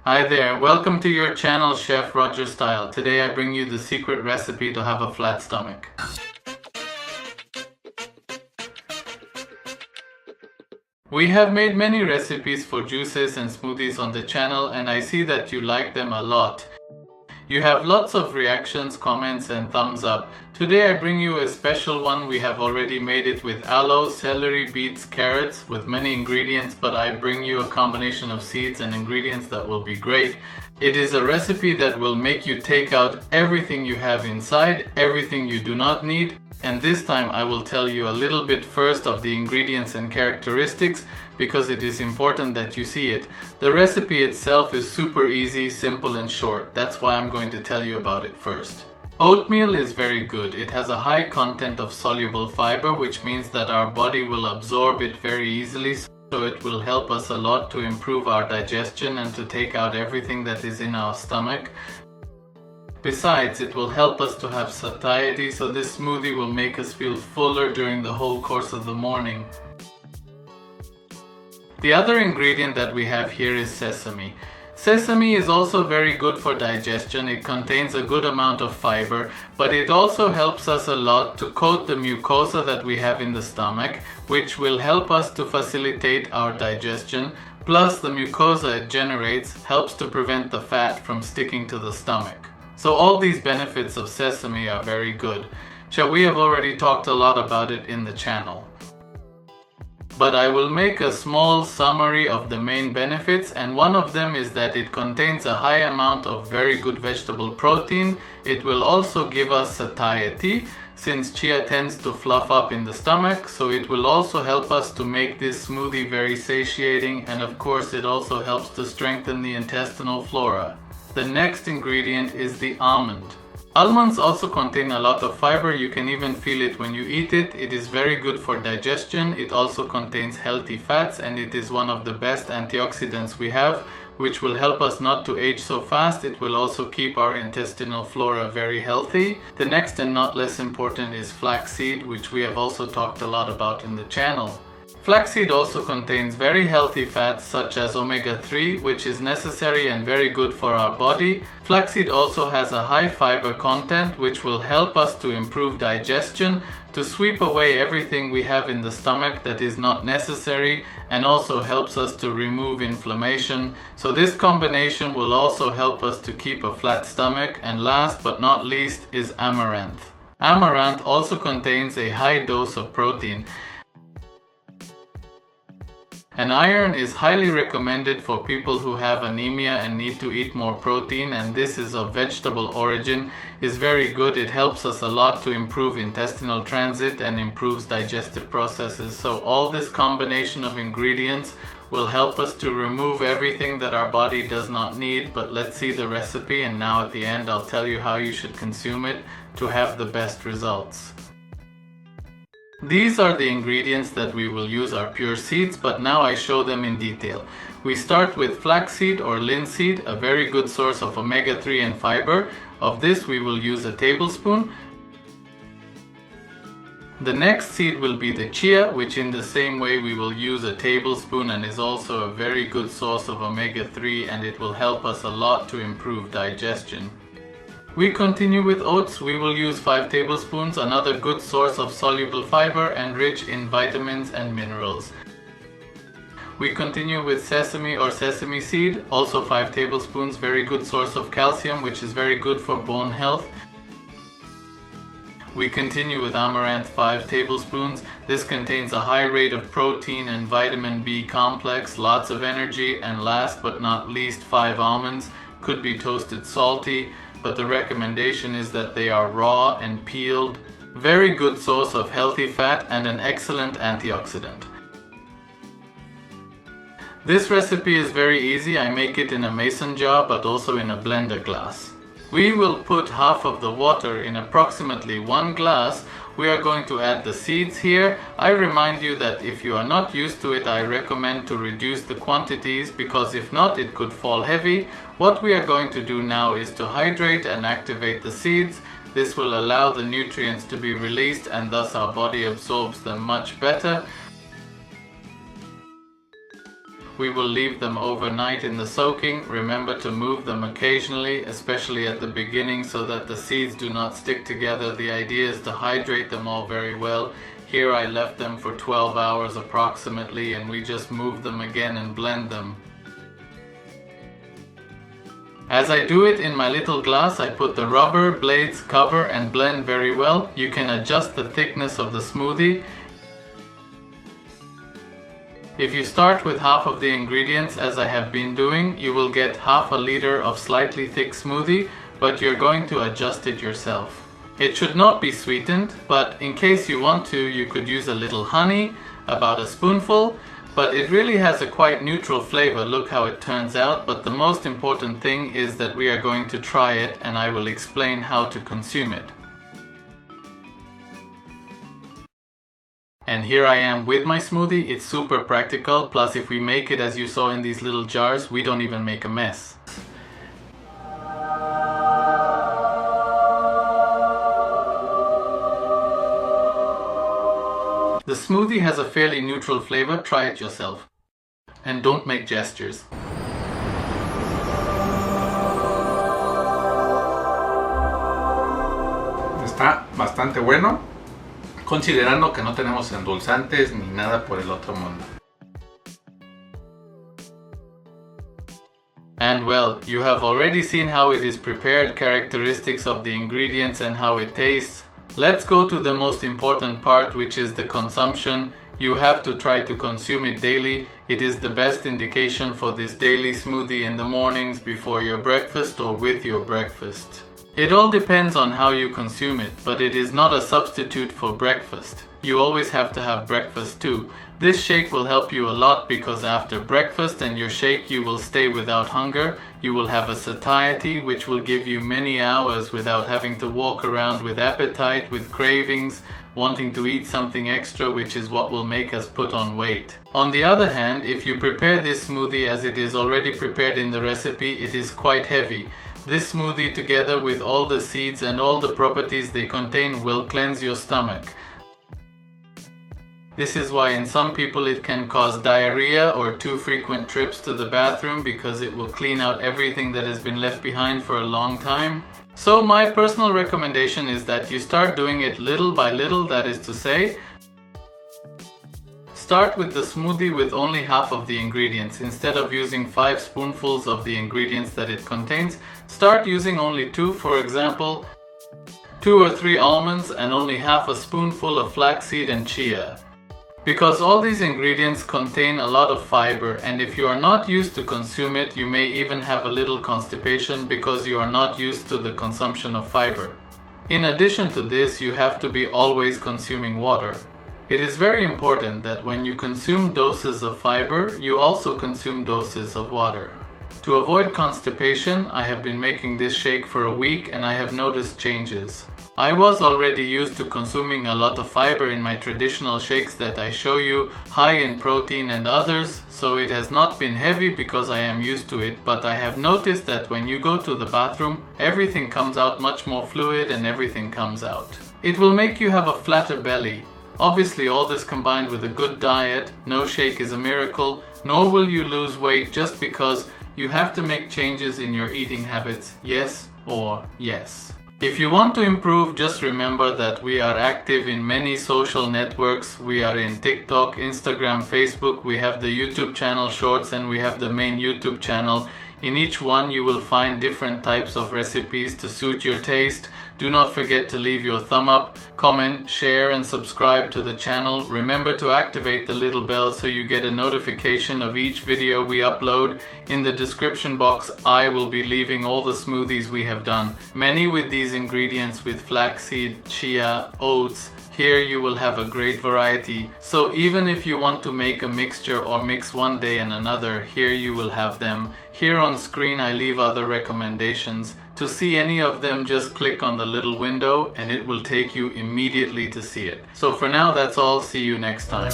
Hi there, welcome to your channel Chef Roger Style. Today I bring you the secret recipe to have a flat stomach. We have made many recipes for juices and smoothies on the channel and I see that you like them a lot. You have lots of reactions, comments and thumbs up. Today I bring you a special one. We have already made it with aloe, celery, beets, carrots with many ingredients, but I bring you a combination of seeds and ingredients that will be great. It is a recipe that will make you take out everything you have inside, everything you do not need. And this time I will tell you a little bit first of the ingredients and characteristics because it is important that you see it. The recipe itself is super easy, simple and short. That's why I'm going to tell you about it first. Oatmeal is very good. It has a high content of soluble fiber, which means that our body will absorb it very easily. So it will help us a lot to improve our digestion and to take out everything that is in our stomach. Besides, it will help us to have satiety, so this smoothie will make us feel fuller during the whole course of the morning. The other ingredient that we have here is sesame. Sesame is also very good for digestion. It contains a good amount of fiber, but it also helps us a lot to coat the mucosa that we have in the stomach, which will help us to facilitate our digestion. Plus, the mucosa it generates helps to prevent the fat from sticking to the stomach. So all these benefits of sesame are very good. We have already talked a lot about it in the channel. But I will make a small summary of the main benefits, and one of them is that it contains a high amount of very good vegetable protein. It will also give us satiety, since chia tends to fluff up in the stomach, so it will also help us to make this smoothie very satiating, and of course it also helps to strengthen the intestinal flora. The next ingredient is the almond. Almonds also contain a lot of fiber. You can even feel it when you eat it. It is very good for digestion. It also contains healthy fats and it is one of the best antioxidants we have, which will help us not to age so fast. It will also keep our intestinal flora very healthy. The next and not less important is flaxseed, which we have also talked a lot about in the channel. Flaxseed also contains very healthy fats such as omega-3, which is necessary and very good for our body. Flaxseed also has a high fiber content, which will help us to improve digestion, to sweep away everything we have in the stomach that is not necessary, and also helps us to remove inflammation. So this combination will also help us to keep a flat stomach. And last but not least is amaranth. Amaranth also contains a high dose of protein. And iron is highly recommended for people who have anemia and need to eat more protein, and this is of vegetable origin. Is very good. It helps us a lot to improve intestinal transit and improves digestive processes. So all this combination of ingredients will help us to remove everything that our body does not need. But let's see the recipe, and now at the end I'll tell you how you should consume it to have the best results. These are the ingredients that we will use, our pure seeds, but now I show them in detail. We start with flaxseed or linseed, a very good source of omega-3 and fiber. Of this we will use a tablespoon. The next seed will be the chia, which in the same way we will use a tablespoon and is also a very good source of omega-3, and it will help us a lot to improve digestion. We continue with oats. We will use 5 tablespoons, another good source of soluble fiber and rich in vitamins and minerals. We continue with sesame or sesame seed, also 5 tablespoons, very good source of calcium, which is very good for bone health. We continue with amaranth, 5 tablespoons. This contains a high rate of protein and vitamin B complex, lots of energy, and last but not least 5 almonds. Could be toasted salty, but the recommendation is that they are raw and peeled. Very good source of healthy fat and an excellent antioxidant. This recipe is very easy. I make it in a mason jar but also in a blender glass. We will put half of the water in approximately 1 glass. We are going to add the seeds here. I remind you that if you are not used to it, I recommend to reduce the quantities because if not, it could fall heavy. What we are going to do now is to hydrate and activate the seeds. This will allow the nutrients to be released and thus our body absorbs them much better. We will leave them overnight in the soaking. Remember to move them occasionally, especially at the beginning, so that the seeds do not stick together. The idea is to hydrate them all very well. Here I left them for 12 hours approximately, and we just move them again and blend them. As I do it in my little glass, I put the rubber blades, cover and blend very well. You can adjust the thickness of the smoothie. If you start with half of the ingredients, as I have been doing, you will get half a liter of slightly thick smoothie, but you're going to adjust it yourself. It should not be sweetened, but in case you want to, you could use a little honey, about a spoonful, but it really has a quite neutral flavor. Look how it turns out, but the most important thing is that we are going to try it, and I will explain how to consume it. And here I am with my smoothie. It's super practical, plus if we make it as you saw in these little jars, we don't even make a mess. The smoothie has a fairly neutral flavor. Try it yourself. And don't make gestures. Está bastante bueno, considerando que no tenemos endulzantes ni nada por el otro mundo. And well, you have already seen how it is prepared, characteristics of the ingredients and how it tastes. Let's go to the most important part, which is the consumption. You have to try to consume it daily. It is the best indication for this daily smoothie in the mornings before your breakfast or with your breakfast. It all depends on how you consume it, but it is not a substitute for breakfast. You always have to have breakfast too. This shake will help you a lot because after breakfast and your shake you will stay without hunger. You will have a satiety which will give you many hours without having to walk around with appetite, with cravings, wanting to eat something extra, which is what will make us put on weight. On the other hand, if you prepare this smoothie as it is already prepared in the recipe, it is quite heavy. This smoothie, together with all the seeds and all the properties they contain, will cleanse your stomach. This is why in some people it can cause diarrhea or too frequent trips to the bathroom, because it will clean out everything that has been left behind for a long time. So my personal recommendation is that you start doing it little by little, that is to say, start with the smoothie with only half of the ingredients. Instead of using 5 spoonfuls of the ingredients that it contains, start using only 2, for example, 2 or 3 almonds and only half a spoonful of flaxseed and chia. Because all these ingredients contain a lot of fiber, and if you are not used to consume it, you may even have a little constipation because you are not used to the consumption of fiber. In addition to this, you have to be always consuming water. It is very important that when you consume doses of fiber, you also consume doses of water. To avoid constipation, I have been making this shake for a week and I have noticed changes. I was already used to consuming a lot of fiber in my traditional shakes that I show you, high in protein and others, so it has not been heavy because I am used to it, but I have noticed that when you go to the bathroom, everything comes out much more fluid and everything comes out. It will make you have a flatter belly. Obviously, all this combined with a good diet, no shake is a miracle, nor will you lose weight just because you have to make changes in your eating habits, yes or yes. If you want to improve, just remember that we are active in many social networks. We are in TikTok, Instagram, Facebook, we have the YouTube channel Shorts, and we have the main YouTube channel. In each one you will find different types of recipes to suit your taste. Do not forget to leave your thumb up, comment, share and subscribe to the channel. Remember to activate the little bell so you get a notification of each video we upload. In the description box I will be leaving all the smoothies we have done. Many with these ingredients, with flaxseed, chia, oats. Here you will have a great variety. So even if you want to make a mixture or mix one day and another, here you will have them. Here on screen I leave other recommendations. To see any of them, just click on the little window and it will take you immediately to see it. So for now, that's all. See you next time.